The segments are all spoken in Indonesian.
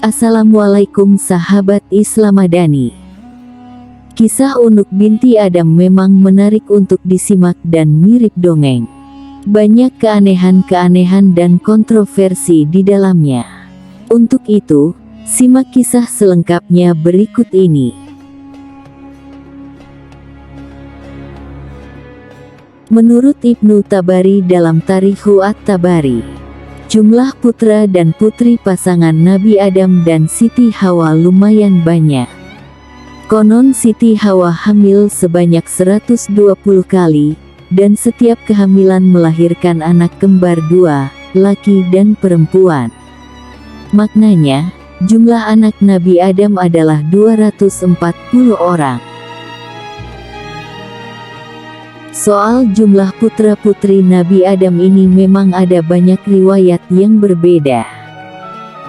Assalamualaikum sahabat Islam Madani. Kisah Unuk binti Adam memang menarik untuk disimak dan mirip dongeng. Banyak keanehan-keanehan dan kontroversi di dalamnya. Untuk itu, simak kisah selengkapnya berikut ini. Menurut Ibnu Tabari dalam Tarikhu At-Tabari, jumlah putra dan putri pasangan Nabi Adam dan Siti Hawa lumayan banyak. Konon Siti Hawa hamil sebanyak 120 kali, dan setiap kehamilan melahirkan anak kembar dua, laki dan perempuan. Maknanya, jumlah anak Nabi Adam adalah 240 orang. Soal jumlah putra-putri Nabi Adam ini memang ada banyak riwayat yang berbeda.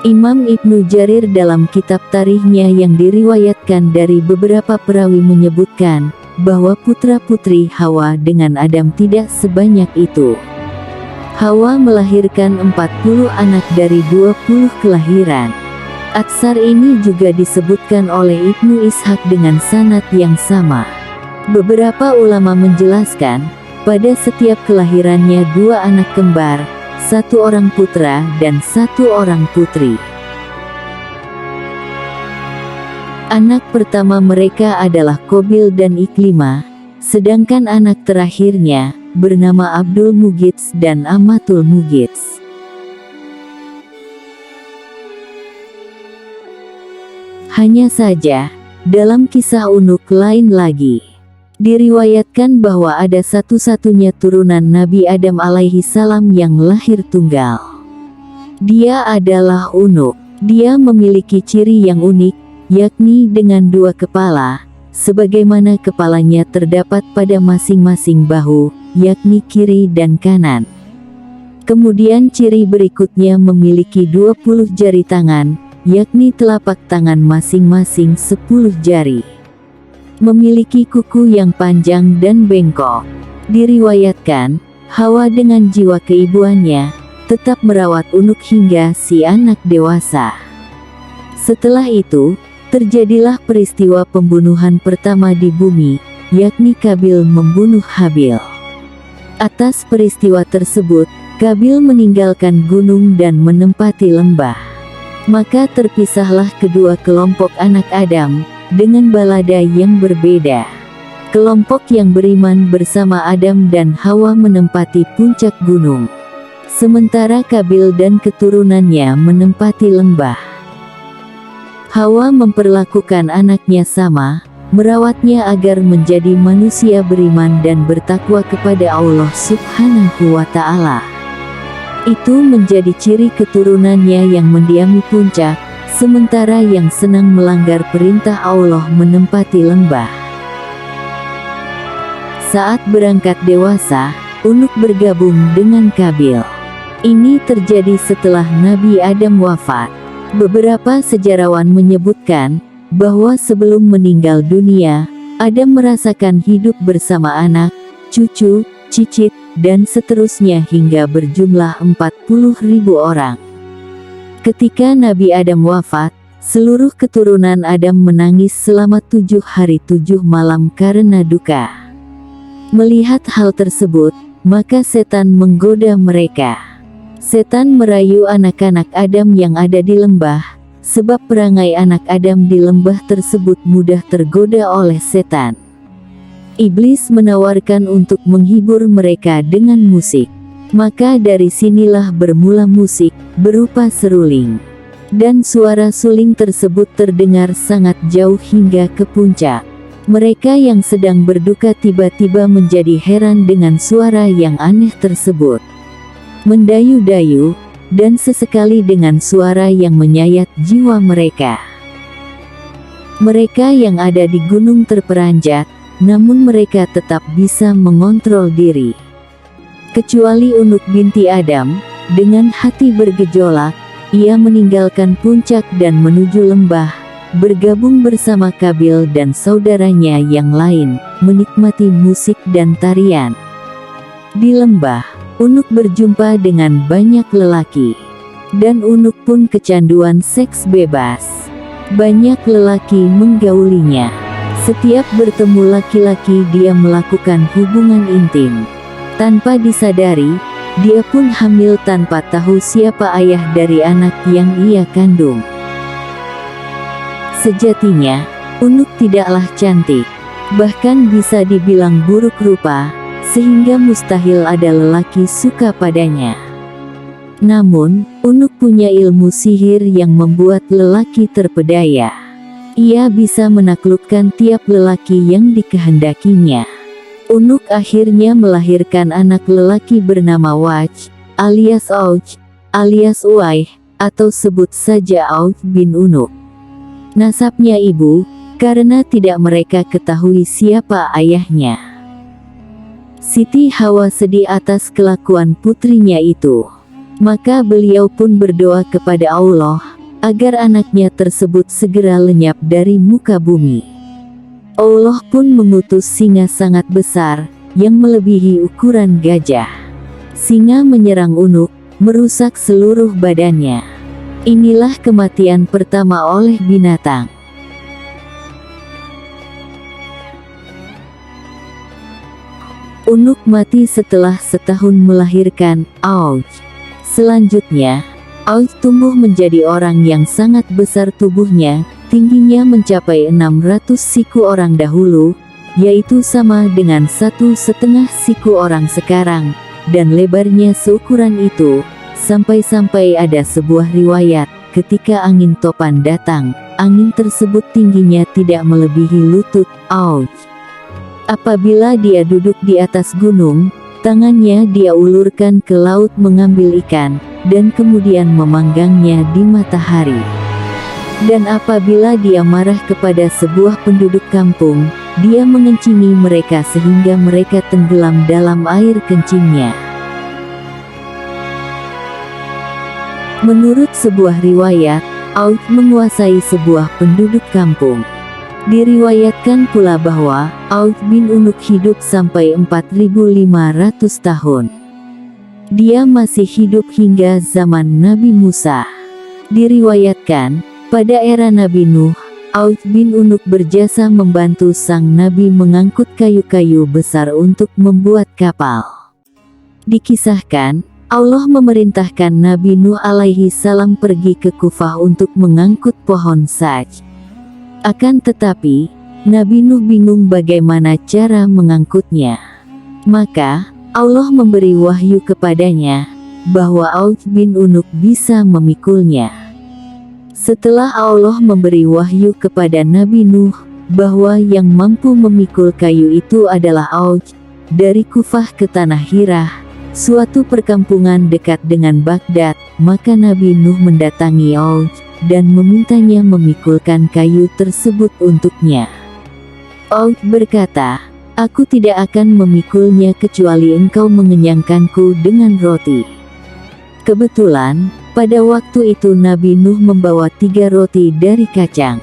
Imam Ibnu Jarir dalam kitab tarikhnya yang diriwayatkan dari beberapa perawi menyebutkan bahwa putra-putri Hawa dengan Adam tidak sebanyak itu. Hawa melahirkan 40 anak dari 20 kelahiran. Atsar ini juga disebutkan oleh Ibnu Ishaq dengan sanad yang sama. Beberapa ulama menjelaskan, pada setiap kelahirannya 2 anak kembar, 1 orang putra dan 1 orang putri. Anak pertama mereka adalah Qabil dan Iklimah, sedangkan anak terakhirnya, bernama Abdul Mughits dan Amatul Mughits. Hanya saja, dalam kisah Unuk lain lagi, diriwayatkan bahwa ada satu-satunya turunan Nabi Adam alaihi salam yang lahir tunggal. Dia adalah Unuk. Dia memiliki ciri yang unik, yakni dengan 2 kepala, sebagaimana kepalanya terdapat pada masing-masing bahu, yakni kiri dan kanan. Kemudian ciri berikutnya memiliki 20 jari tangan, yakni telapak tangan masing-masing 10 jari. Memiliki kuku yang panjang dan bengkok. Diriwayatkan, Hawa dengan jiwa keibuannya, tetap merawat Unuk hingga si anak dewasa. Setelah itu, terjadilah peristiwa pembunuhan pertama di bumi, yakni Qabil membunuh Habil. Atas peristiwa tersebut, Qabil meninggalkan gunung dan menempati lembah. Maka terpisahlah kedua kelompok anak Adam, dengan balada yang berbeda. Kelompok yang beriman bersama Adam dan Hawa menempati puncak gunung, sementara Qabil dan keturunannya menempati lembah. Hawa memperlakukan anaknya sama, merawatnya agar menjadi manusia beriman dan bertakwa kepada Allah Subhanahu wa Ta'ala. Itu menjadi ciri keturunannya yang mendiami puncak, sementara yang senang melanggar perintah Allah menempati lembah. Saat berangkat dewasa, Unuk bergabung dengan Qabil. Ini terjadi setelah Nabi Adam wafat. Beberapa sejarawan menyebutkan bahwa sebelum meninggal dunia, Adam merasakan hidup bersama anak, cucu, cicit, dan seterusnya hingga berjumlah 40.000 orang. Ketika Nabi Adam wafat, seluruh keturunan Adam menangis selama 7 hari 7 malam karena duka. Melihat hal tersebut, maka setan menggoda mereka. Setan merayu anak-anak Adam yang ada di lembah, sebab perangai anak Adam di lembah tersebut mudah tergoda oleh setan. Iblis menawarkan untuk menghibur mereka dengan musik. Maka dari sinilah bermula musik, berupa seruling. Dan suara suling tersebut terdengar sangat jauh hingga ke puncak. Mereka yang sedang berduka tiba-tiba menjadi heran dengan suara yang aneh tersebut. Mendayu-dayu, dan sesekali dengan suara yang menyayat jiwa mereka. Mereka yang ada di gunung terperanjat, namun mereka tetap bisa mengontrol diri. Kecuali Unuk binti Adam, dengan hati bergejolak, ia meninggalkan puncak dan menuju lembah, bergabung bersama Qabil dan saudaranya yang lain, menikmati musik dan tarian. Di lembah, Unuk berjumpa dengan banyak lelaki. dan Unuk pun kecanduan seks bebas. Banyak lelaki menggaulinya. Setiap bertemu laki-laki dia melakukan hubungan intim. Tanpa disadari, dia pun hamil tanpa tahu siapa ayah dari anak yang ia kandung. Sejatinya, Unuk tidaklah cantik, bahkan bisa dibilang buruk rupa, sehingga mustahil ada lelaki suka padanya. Namun, Unuk punya ilmu sihir yang membuat lelaki terpedaya. Ia bisa menaklukkan tiap lelaki yang dikehendakinya. Unuk akhirnya melahirkan anak lelaki bernama Waj, alias Auj, alias Uaih, atau sebut saja Auj bin Unuk. Nasabnya ibu, karena tidak mereka ketahui siapa ayahnya. Siti Hawa sedih atas kelakuan putrinya itu. Maka beliau pun berdoa kepada Allah, agar anaknya tersebut segera lenyap dari muka bumi. Allah pun mengutus singa sangat besar, yang melebihi ukuran gajah. Singa menyerang Unuk, merusak seluruh badannya. Inilah kematian pertama oleh binatang. Unuk mati setelah setahun melahirkan Auj. Selanjutnya, Auj tumbuh menjadi orang yang sangat besar tubuhnya, tingginya mencapai 600 siku orang dahulu, yaitu sama dengan 1,5 siku orang sekarang, dan lebarnya seukuran itu, sampai-sampai ada sebuah riwayat, ketika angin topan datang, angin tersebut tingginya tidak melebihi lutut Auj. Apabila dia duduk di atas gunung, tangannya dia ulurkan ke laut mengambil ikan, dan kemudian memanggangnya di matahari. Dan apabila dia marah kepada sebuah penduduk kampung, dia mengencingi mereka sehingga mereka tenggelam dalam air kencingnya. Menurut sebuah riwayat, Auj menguasai sebuah penduduk kampung. Diriwayatkan pula bahwa Auj bin Unuk hidup sampai 4.500 tahun. Dia masih hidup hingga zaman Nabi Musa. Diriwayatkan, pada era Nabi Nuh, Auj bin Unuk berjasa membantu sang Nabi mengangkut kayu-kayu besar untuk membuat kapal. Dikisahkan, Allah memerintahkan Nabi Nuh alaihi salam pergi ke Kufah untuk mengangkut pohon saj. Akan tetapi, Nabi Nuh bingung bagaimana cara mengangkutnya. Maka, Allah memberi wahyu kepadanya, bahwa Auj bin Unuk bisa memikulnya. Setelah Allah memberi wahyu kepada Nabi Nuh, bahwa yang mampu memikul kayu itu adalah Auj, dari Kufah ke Tanah Hirah, suatu perkampungan dekat dengan Baghdad, maka Nabi Nuh mendatangi Auj, dan memintanya memikulkan kayu tersebut untuknya. Auj berkata, "Aku tidak akan memikulnya kecuali engkau mengenyangkanku dengan roti." Kebetulan, pada waktu itu Nabi Nuh membawa 3 roti dari kacang.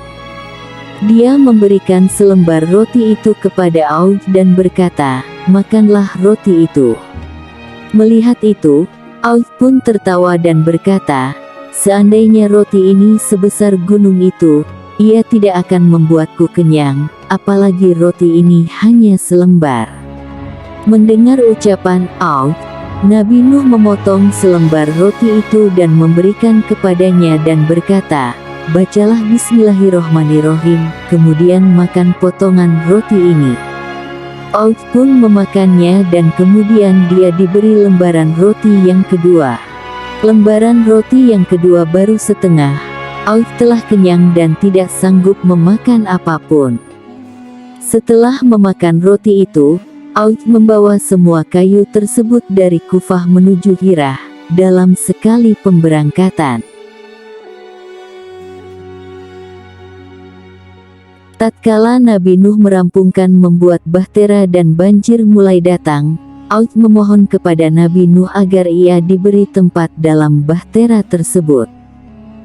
Dia memberikan selembar roti itu kepada Auj dan berkata, "Makanlah roti itu." Melihat itu, Auj pun tertawa dan berkata, "Seandainya roti ini sebesar gunung itu, ia tidak akan membuatku kenyang, apalagi roti ini hanya selembar." Mendengar ucapan Auj, Nabi Nuh memotong selembar roti itu dan memberikan kepadanya dan berkata, "Bacalah Bismillahirrohmanirrohim, kemudian makan potongan roti ini." Auj pun memakannya dan kemudian dia diberi lembaran roti yang kedua. Lembaran roti yang kedua baru setengah. Auj telah kenyang dan tidak sanggup memakan apapun. Setelah memakan roti itu, Auj membawa semua kayu tersebut dari Kufah menuju Hirah, dalam sekali pemberangkatan. Tatkala Nabi Nuh merampungkan membuat bahtera dan banjir mulai datang, Auj memohon kepada Nabi Nuh agar ia diberi tempat dalam bahtera tersebut.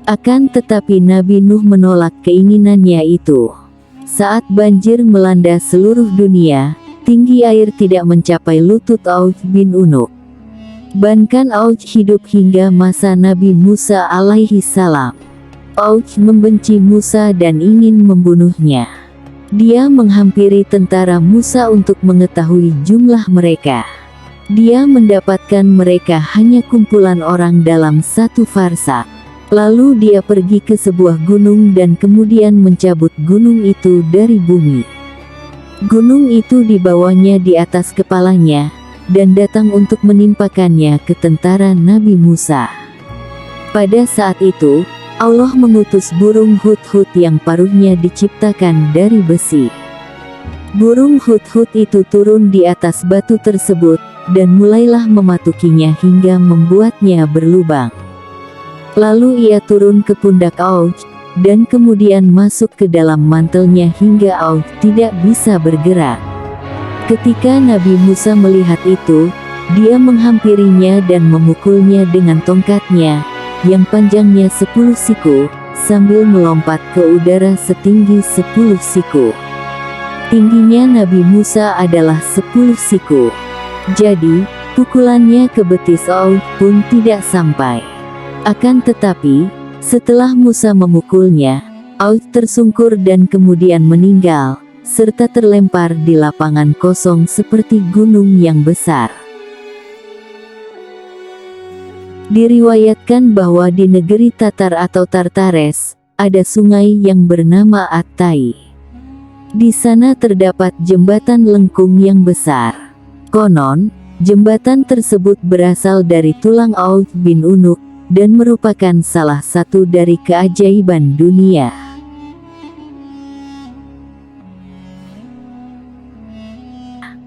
Akan tetapi Nabi Nuh menolak keinginannya itu. Saat banjir melanda seluruh dunia, tinggi air tidak mencapai lutut Auj bin Unuk. Bahkan Auj hidup hingga masa Nabi Musa alaihi salam. Auj membenci Musa dan ingin membunuhnya. Dia menghampiri tentara Musa untuk mengetahui jumlah mereka. Dia mendapatkan mereka hanya kumpulan orang dalam satu farsak. Lalu dia pergi ke sebuah gunung dan kemudian mencabut gunung itu dari bumi. Gunung itu dibawanya di atas kepalanya, dan datang untuk menimpakannya ke tentara Nabi Musa. Pada saat itu, Allah mengutus burung hudhud yang paruhnya diciptakan dari besi. Burung hudhud itu turun di atas batu tersebut, dan mulailah mematukinya hingga membuatnya berlubang. Lalu ia turun ke pundak Auj, dan kemudian masuk ke dalam mantelnya hingga Auj tidak bisa bergerak. Ketika Nabi Musa melihat itu, dia menghampirinya dan memukulnya dengan tongkatnya, yang panjangnya 10 siku, sambil melompat ke udara setinggi 10 siku. Tingginya Nabi Musa adalah 10 siku. Jadi, pukulannya ke betis Auj pun tidak sampai. Akan tetapi, setelah Musa memukulnya, Auj tersungkur dan kemudian meninggal, serta terlempar di lapangan kosong seperti gunung yang besar. Diriwayatkan bahwa di negeri Tatar atau Tartares, ada sungai yang bernama At-Tai. Di sana terdapat jembatan lengkung yang besar. Konon, jembatan tersebut berasal dari tulang Auj bin Unuk, dan merupakan salah satu dari keajaiban dunia.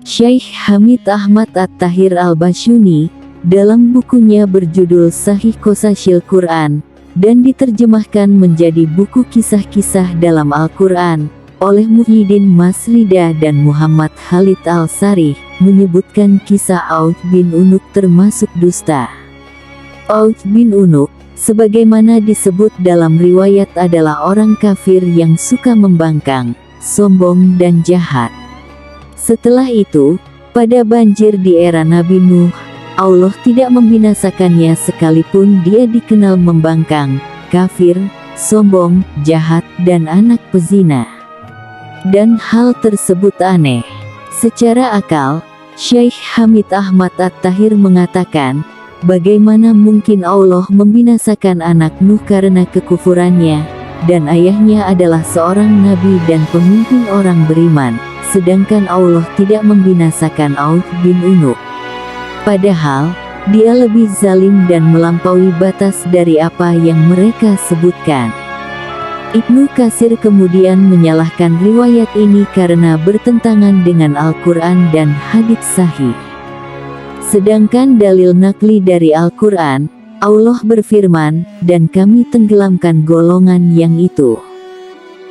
Syekh Hamid Ahmad At-Tahir Al-Bashuni, dalam bukunya berjudul Sahih Qasashil Quran, dan diterjemahkan menjadi buku kisah-kisah dalam Al-Quran, oleh Muhyiddin Masrida dan Muhammad Khalid Al-Sarih, menyebutkan kisah Auj bin Unuk termasuk dusta. Auj bin Unuk, sebagaimana disebut dalam riwayat adalah orang kafir yang suka membangkang, sombong dan jahat. Setelah itu, pada banjir di era Nabi Nuh, Allah tidak membinasakannya sekalipun dia dikenal membangkang, kafir, sombong, jahat dan anak pezina. Dan hal tersebut aneh. Secara akal, Syekh Hamid Ahmad At-Tahir mengatakan, bagaimana mungkin Allah membinasakan anak Nuh karena kekufurannya, dan ayahnya adalah seorang nabi dan pemimpin orang beriman, sedangkan Allah tidak membinasakan Auj bin Unuk. Padahal, dia lebih zalim dan melampaui batas dari apa yang mereka sebutkan. Ibnu Katsir kemudian menyalahkan riwayat ini karena bertentangan dengan Al-Quran dan hadits sahih. Sedangkan dalil nakli dari Al-Quran, Allah berfirman, dan kami tenggelamkan golongan yang itu.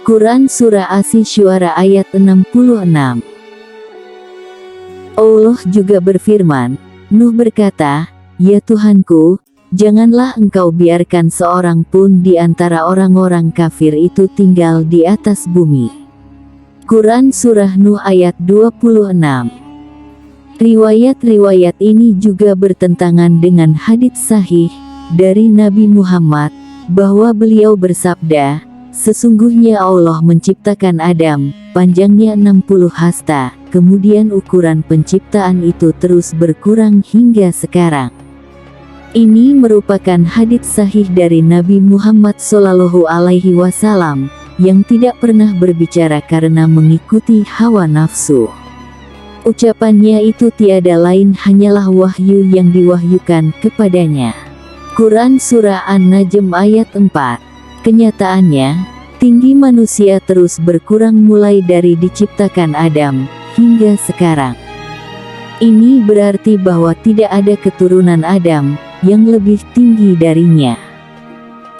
Quran Surah Asy-Syu'ara ayat 66. Allah juga berfirman, Nuh berkata, ya Tuhanku, janganlah engkau biarkan seorang pun di antara orang-orang kafir itu tinggal di atas bumi. Quran Surah Nuh ayat 26. Riwayat-riwayat ini juga bertentangan dengan hadits sahih dari Nabi Muhammad, bahwa beliau bersabda, sesungguhnya Allah menciptakan Adam, panjangnya 60 hasta, kemudian ukuran penciptaan itu terus berkurang hingga sekarang. Ini merupakan hadits sahih dari Nabi Muhammad SAW, yang tidak pernah berbicara karena mengikuti hawa nafsu. Ucapannya itu tiada lain hanyalah wahyu yang diwahyukan kepadanya. Quran Surah An-Najm ayat 4. Kenyataannya, tinggi manusia terus berkurang mulai dari diciptakan Adam, hingga sekarang. Ini berarti bahwa tidak ada keturunan Adam, yang lebih tinggi darinya.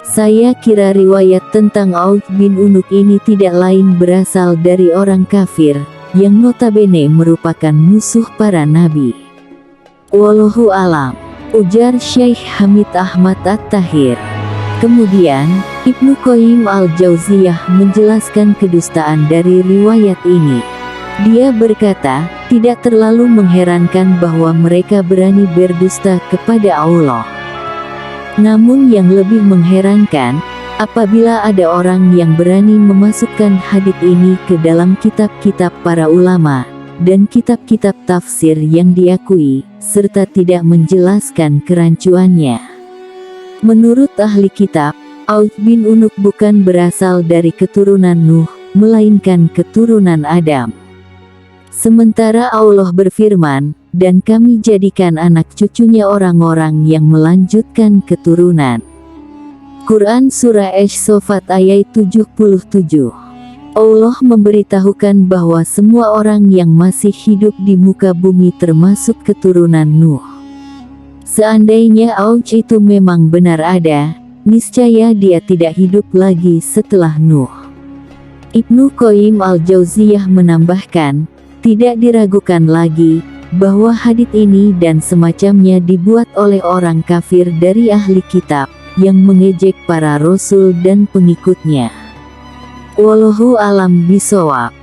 Saya kira riwayat tentang Auj bin Unuk ini tidak lain berasal dari orang kafir, yang notabene merupakan musuh para nabi. Wallahu alam, ujar Syekh Hamid Ahmad At-Tahir. Kemudian, Ibnu Qayyim Al-Jauziyah menjelaskan kedustaan dari riwayat ini. Dia berkata, Tidak terlalu mengherankan bahwa mereka berani berdusta kepada Allah. Namun yang lebih mengherankan, apabila ada orang yang berani memasukkan hadits ini ke dalam kitab-kitab para ulama, dan kitab-kitab tafsir yang diakui, serta tidak menjelaskan kerancuannya. Menurut ahli kitab, Auf bin Unuk bukan berasal dari keturunan Nuh, melainkan keturunan Adam. Sementara Allah berfirman, dan kami jadikan anak cucunya orang-orang yang melanjutkan keturunan. Quran Surah Ash-Shofat ayat 77. Allah memberitahukan bahwa semua orang yang masih hidup di muka bumi termasuk keturunan Nuh. Seandainya Auf itu memang benar ada, niscaya dia tidak hidup lagi setelah Nuh. Ibnu Qayyim al-Jauziyah menambahkan, tidak diragukan lagi, bahwa hadits ini dan semacamnya dibuat oleh orang kafir dari ahli kitab, yang mengejek para rasul dan pengikutnya. Wallahu alam bisawab.